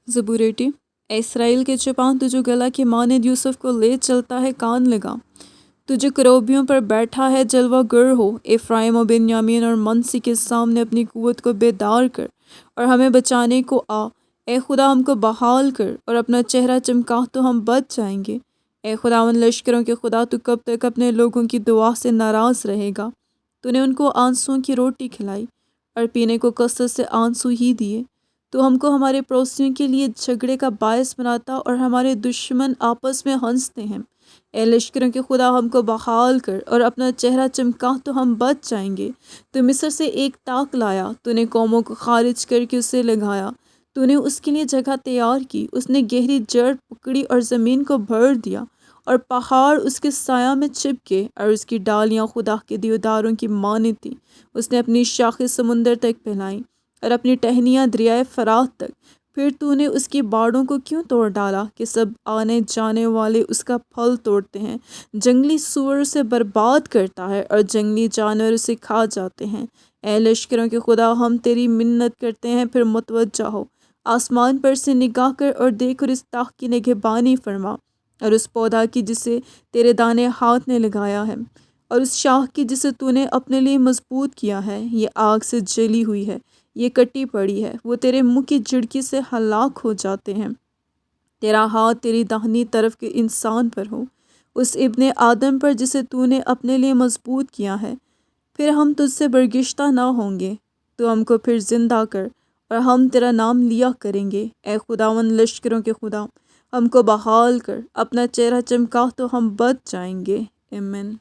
زبور 80۔ اے اسرائیل کے چپاں، تو جو گلا کی مانند یوسف کو لے چلتا ہے، کان لگا۔ تو جو کروبیوں پر بیٹھا ہے، جلوہ گر ہو۔ افرائیم و بنیامین اور منسی کے سامنے اپنی قوت کو بیدار کر اور ہمیں بچانے کو آ۔ اے خدا، ہم کو بحال کر اور اپنا چہرہ چمکا تو ہم بچ جائیں گے۔ اے خداوند لشکروں کے خدا، تو کب تک اپنے لوگوں کی دعا سے ناراض رہے گا؟ تو نے ان کو آنسوؤں کی روٹی کھلائی اور پینے کو کثرت سے آنسو ہی دیے۔ تو ہم کو ہمارے پڑوسیوں کے لیے جھگڑے کا باعث بناتا اور ہمارے دشمن آپس میں ہنستے ہیں۔ اے لشکروں کے خدا، ہم کو بحال کر اور اپنا چہرہ چمکا تو ہم بچ جائیں گے۔ تو مصر سے ایک تاک لایا، تو نے قوموں کو خارج کر کے اسے لگایا۔ تو نے اس کے لیے جگہ تیار کی، اس نے گہری جڑ پکڑی اور زمین کو بھر دیا، اور پہاڑ اس کے سایہ میں چھپ گئے، اور اس کی ڈالیاں خدا کے دیوداروں کی مانند تھیں۔ اس نے اپنی شاخیں سمندر تک پھیلائیں اور اپنی ٹہنیاں دریائے فرات تک۔ پھر تو نے اس کی باڑوں کو کیوں توڑ ڈالا کہ سب آنے جانے والے اس کا پھل توڑتے ہیں؟ جنگلی سور اسے برباد کرتا ہے اور جنگلی جانور اسے کھا جاتے ہیں۔ اے لشکروں کے خدا، ہم تیری منت کرتے ہیں، پھر متوجہ ہو۔ آسمان پر سے نگاہ کر اور دیکھ، اور اس طاق کی نگہبانی فرما، اور اس پودا کی جسے تیرے دانے ہاتھ نے لگایا ہے، اور اس شاخ کی جسے تو نے اپنے لیے مضبوط کیا ہے۔ یہ آگ سے جلی ہوئی ہے، یہ کٹی پڑی ہے، وہ تیرے منہ کی جھڑکی سے ہلاک ہو جاتے ہیں۔ تیرا ہاتھ تیری داہنی طرف کے انسان پر ہو، اس ابن آدم پر جسے تو نے اپنے لیے مضبوط کیا ہے۔ پھر ہم تجھ سے برگشتہ نہ ہوں گے، تو ہم کو پھر زندہ کر اور ہم تیرا نام لیا کریں گے۔ اے خداوند لشکروں کے خدا، ہم کو بحال کر، اپنا چہرہ چمکا تو ہم بچ جائیں گے۔ آمین۔